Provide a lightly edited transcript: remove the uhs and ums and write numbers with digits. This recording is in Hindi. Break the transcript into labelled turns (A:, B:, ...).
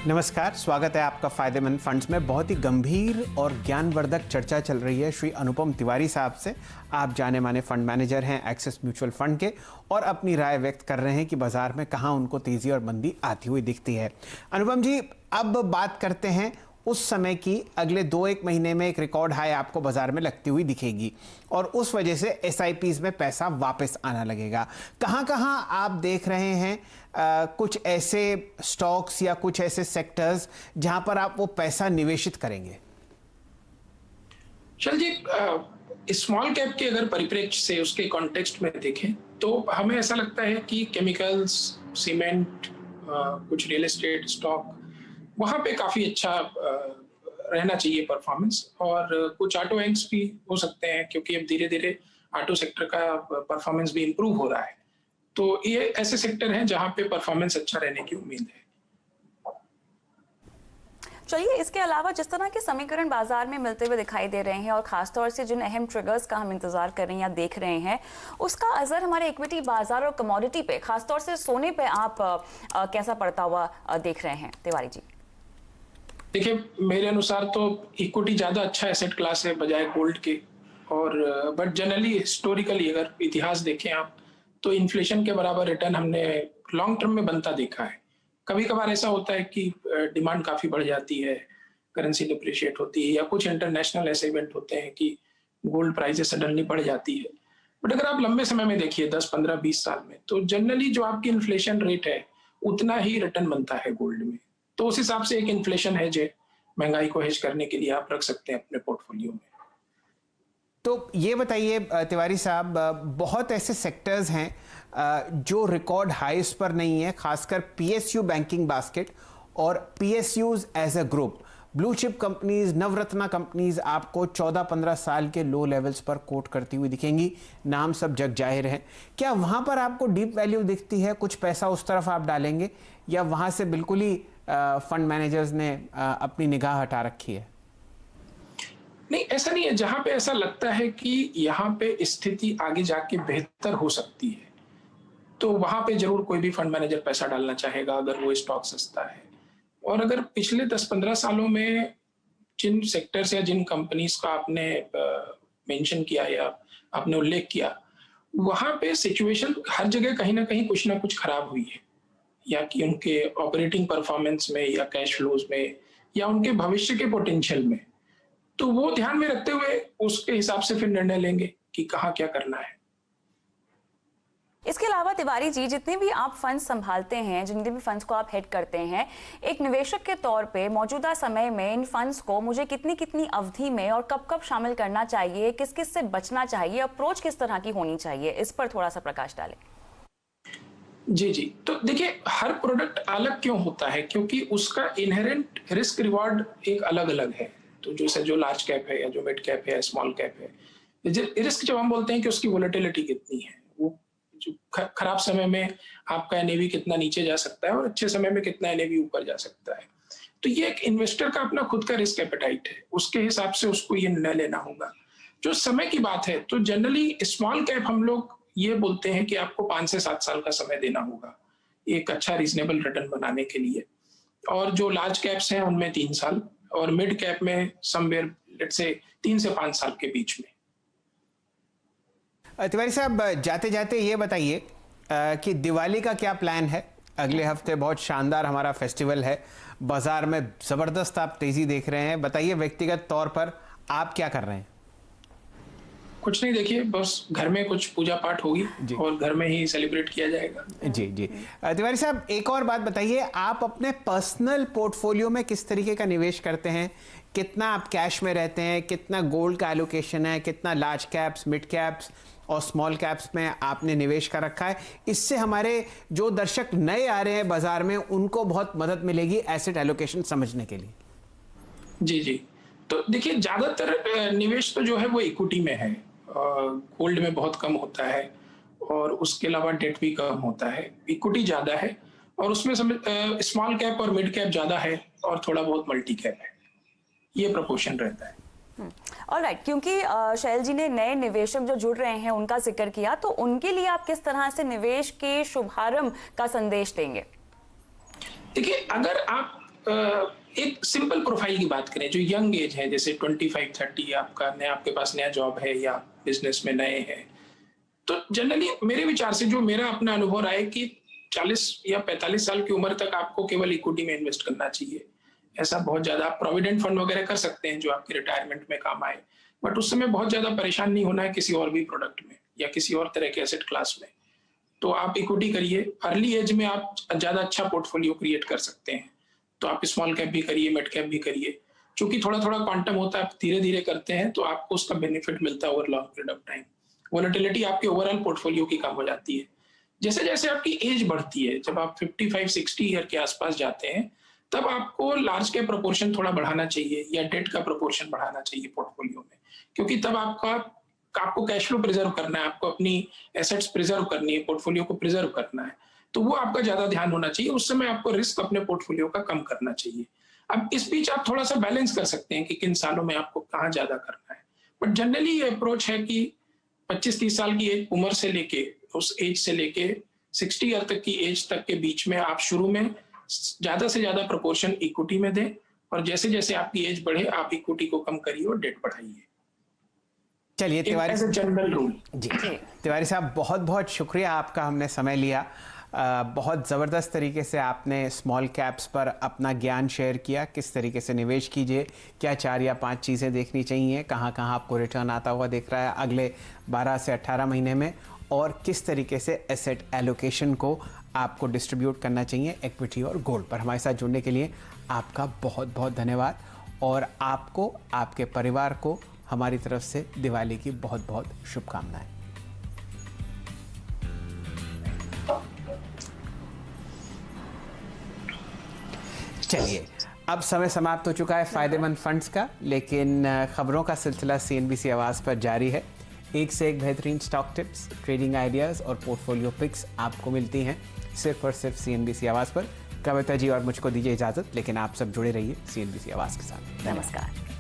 A: नमस्कार, स्वागत है आपका फायदेमंद फंड्स में। बहुत ही गंभीर और ज्ञानवर्धक चर्चा चल रही है श्री अनुपम तिवारी साहब से। आप जाने माने फंड मैनेजर हैं एक्सिस म्यूचुअल फंड के और अपनी राय व्यक्त कर रहे हैं कि बाजार में कहां उनको तेजी और मंदी आती हुई दिखती है। अनुपम जी, अब बात करते हैं उस समय की। अगले 2-1 महीने में एक रिकॉर्ड हाई आपको बाजार में लगती हुई दिखेगी और उस वजह से एसआईपीज में पैसा वापस आना लगेगा। कहां कहां आप देख रहे हैं कुछ ऐसे स्टॉक्स या कुछ ऐसे सेक्टर्स जहां पर आप वो पैसा निवेशित करेंगे?
B: चल जी, स्मॉल कैप के अगर परिप्रेक्ष्य से उसके कॉन्टेक्स्ट में देखें तो हमें ऐसा लगता है कि केमिकल्स, सीमेंट, कुछ रियल एस्टेट स्टॉक, वहाँ पे काफ़ी अच्छा रहना चाहिए परफॉर्मेंस। और कुछ ऑटो एंक्स भी हो सकते हैं क्योंकि अब धीरे धीरे ऑटो सेक्टर का परफॉर्मेंस भी इम्प्रूव हो रहा है। तो ये ऐसे सेक्टर हैं जहाँ पे परफॉर्मेंस अच्छा रहने की उम्मीद है।
C: चलिए, इसके अलावा जिस तरह के समीकरण बाजार में मिलते हुए दिखाई दे रहे हैं और खासतौर से जिन अहम ट्रिगर्स का हम इंतजार कर रहे हैं या देख रहे हैं, उसका असर हमारे इक्विटी बाजार और कमोडिटी पे, खासतौर से सोने पे आप कैसा पड़ता हुआ देख रहे हैं तिवारी जी?
B: देखिए, मेरे अनुसार तो इक्विटी ज्यादा अच्छा एसेट क्लास है बजाय गोल्ड के। और बट जनरली हिस्टोरिकली अगर इतिहास देखें आप तो इन्फ्लेशन के बराबर रिटर्न हमने लॉन्ग टर्म में बनता देखा है। कभी कभार ऐसा होता है कि डिमांड काफी बढ़ जाती है, करेंसी डिप्रिशिएट होती है या कुछ इंटरनेशनल ऐसे इवेंट होते हैं कि गोल्ड प्राइसेस सडनली बढ़ जाती है। बट अगर आप लंबे समय में देखिए 10, 15, 20 साल में, तो जनरली जो आपकी इन्फ्लेशन रेट है उतना ही रिटर्न बनता है गोल्ड में। तो उस हिसाब से एक इन्फ्लेशन हेज है, महंगाई को हेज करने के लिए आप रख सकते हैं अपने पोर्टफोलियो में।
A: तो ये बताइए तिवारी साहब, बहुत ऐसे सेक्टर्स हैं जो रिकॉर्ड हाईस पर नहीं है, खासकर पीएसयू बैंकिंग बास्केट और PSUs as a group. Blue chip companies, Navratna companies आपको 14-15 साल के लो लेवल्स पर कोट करती हुई दिखेंगी। नाम सब जग जाहिर है। क्या वहां पर आपको डीप वैल्यू दिखती है? कुछ पैसा उस तरफ आप डालेंगे या वहां से बिल्कुल ही फंड मैनेजर्स ने अपनी निगाह हटा रखी है?
B: नहीं, ऐसा नहीं है। जहां पे ऐसा लगता है कि यहाँ पे स्थिति आगे जाके बेहतर हो सकती है तो वहां पे जरूर कोई भी फंड मैनेजर पैसा डालना चाहेगा अगर वो स्टॉक सस्ता है। और अगर पिछले 10-15 सालों में जिन सेक्टर्स या जिन कंपनीज का आपने मेंशन किया या आपने उल्लेख किया, वहां पे सिचुएशन हर जगह कहीं ना कहीं कुछ ना कुछ खराब हुई है, या कि उनके ऑपरेटिंग परफॉर्मेंस में या कैश फ्लोज में या उनके भविष्य के पोटेंशियल में। तो वो ध्यान में रखते हुए उसके हिसाब से फिर निर्णय लेंगे कि कहाँ क्या करना है।
C: इसके अलावा तिवारी जी, जितने भी आप फंड्स संभालते हैं, जितने भी फंड्स को आप हेड करते हैं, एक निवेशक के तौर पे मौजूदा समय में इन फंड्स को मुझे कितनी कितनी अवधि में और कब कब शामिल करना चाहिए, किस किस से बचना चाहिए, अप्रोच किस तरह की होनी चाहिए, इस पर थोड़ा सा प्रकाश डालें।
B: जी, तो देखिए, हर प्रोडक्ट अलग क्यों होता है? क्योंकि उसका इनहेरेंट रिस्क रिवॉर्ड एक अलग अलग है। तो जैसे जो लार्ज कैप है या जो मिड कैप है या स्मॉल कैप है, रिस्क जब हम बोलते हैं कि उसकी वोलेटिलिटी कितनी है, वो जो खराब समय में आपका एनएवी कितना नीचे जा सकता है और अच्छे समय में कितना एनएवी ऊपर जा सकता है। तो ये एक इन्वेस्टर का अपना खुद का रिस्क एपेटाइट है, उसके हिसाब से उसको ये निर्णय लेना होगा। जो समय की बात है तो जनरली स्मॉल कैप हम लोग ये बोलते हैं कि आपको 5 से 7 साल का समय देना होगा एक अच्छा रीजनेबल रिटर्न बनाने के लिए। और जो लार्ज कैप्स हैं उनमें 3 साल और मिड कैप में समवेयर लेट्स से 3 से 5 साल के बीच में।
A: तिवारी साहब, जाते जाते ये बताइए कि दिवाली का क्या प्लान है? अगले हफ्ते बहुत शानदार हमारा फेस्टिवल है, बाजार में जबरदस्त आप तेजी देख रहे हैं। बताइए व्यक्तिगत तौर पर आप क्या कर रहे हैं?
B: कुछ नहीं, देखिए, बस घर में कुछ पूजा पाठ होगी और घर में ही सेलिब्रेट किया जाएगा।
A: जी। तिवारी साहब, एक और बात बताइए, आप अपने पर्सनल पोर्टफोलियो में किस तरीके का निवेश करते हैं? कितना आप कैश में रहते हैं? कितना गोल्ड का एलोकेशन है? कितना लार्ज कैप्स, मिड कैप्स और स्मॉल कैप्स में आपने निवेश कर रखा है? इससे हमारे जो दर्शक नए आ रहे हैं बाजार में उनको बहुत मदद मिलेगी एसेट एलोकेशन समझने के लिए।
B: जी, तो देखिए, ज्यादातर निवेश तो जो है वो इक्विटी में है, गोल्ड में बहुत कम होता है और उसके अलावा डेट भी कम होता है। इक्विटी ज्यादा है और उसमें स्मॉल कैप और मिड कैप ज्यादा है और थोड़ा बहुत मल्टी कैप है, ये प्रोपोर्शन रहता है।
C: ऑलराइट, क्योंकि शैल जी ने नए निवेशक जो जुड़ रहे हैं उनका जिक्र किया, तो उनके लिए आप किस तरह से निवेश के शुभारंभ का संदेश देंगे?
B: देखिए, अगर आप एक सिंपल प्रोफाइल की बात करें, जो यंग एज है, जैसे 25-30, आपके पास नया जॉब है या बिजनेस में नए हैं, तो जनरली मेरे विचार से, जो मेरा अपना अनुभव रहा है, कि 40 या 45 साल की उम्र तक आपको केवल इक्विटी में इन्वेस्ट करना चाहिए। ऐसा बहुत ज्यादा आप प्रोविडेंट फंड वगैरह कर सकते हैं जो आपके रिटायरमेंट में काम आए, बट उस समय बहुत ज्यादा परेशान नहीं होना है किसी और भी प्रोडक्ट में या किसी और तरह के एसेट क्लास में। तो आप इक्विटी करिए। अर्ली एज में आप ज्यादा अच्छा पोर्टफोलियो क्रिएट कर सकते हैं, तो आप स्मॉल कैप भी करिए, मिड कैप भी करिए। चूंकि थोड़ा थोड़ा क्वांटम होता है, आप धीरे धीरे करते हैं, तो आपको उसका बेनिफिट मिलता है over long period of time. Volatility आपके ओवरऑल पोर्टफोलियो की कम हो जाती है। जैसे जैसे आपकी एज बढ़ती है, जब आप 55-60 ईयर के आसपास जाते हैं, तब आपको लार्ज कैप प्रोपोर्शन थोड़ा बढ़ाना चाहिए या डेट का प्रोपोर्शन बढ़ाना चाहिए पोर्टफोलियो में, क्योंकि तब आपको कैश फ्लो प्रिजर्व करना है, आपको अपनी एसेट्स प्रिजर्व करनी है, पोर्टफोलियो को प्रिजर्व करना है, तो वो आपका ज्यादा ध्यान होना चाहिए। उस समय आपको रिस्क अपने पोर्टफोलियो का कम करना चाहिए। अब इस बीच आप थोड़ा सा बैलेंस कर सकते हैं कि किन सालों में आपको कहाँ ज्यादा करना है, बट जनरली ये अप्रोच है कि 25-30 साल की उम्र से लेके, उस एज से लेके 60 ईयर तक की एज तक के बीच में आप शुरू में ज्यादा से ज्यादा प्रोपोर्शन इक्विटी में दें, और जैसे जैसे आपकी एज बढ़े आप इक्विटी को कम करिए और डेट बढ़ाइए।
A: चलिए तिवारी
B: जनरल रूल।
A: जी, तिवारी साहब, बहुत बहुत शुक्रिया आपका, हमने समय लिया। बहुत ज़बरदस्त तरीके से आपने स्मॉल कैप्स पर अपना ज्ञान शेयर किया, किस तरीके से निवेश कीजिए, क्या 4 या 5 चीज़ें देखनी चाहिए, कहाँ कहाँ आपको रिटर्न आता हुआ दिख रहा है अगले 12 से 18 महीने में, और किस तरीके से एसेट एलोकेशन को आपको डिस्ट्रीब्यूट करना चाहिए इक्विटी और गोल्ड पर। हमारे साथ जुड़ने के लिए आपका बहुत बहुत धन्यवाद, और आपको, आपके परिवार को हमारी तरफ से दिवाली की बहुत बहुत शुभकामनाएं। चलिए, अब समय समाप्त हो चुका है फायदेमंद फंड्स का, लेकिन खबरों का सिलसिला CNBC आवाज़ पर जारी है। एक से एक बेहतरीन स्टॉक टिप्स, ट्रेडिंग आइडियाज़ और पोर्टफोलियो पिक्स आपको मिलती हैं सिर्फ और सिर्फ CNBC आवाज़ पर। कविता जी और मुझको दीजिए इजाज़त, लेकिन आप सब जुड़े रहिए CNBC आवाज़ के साथ।
C: नमस्कार।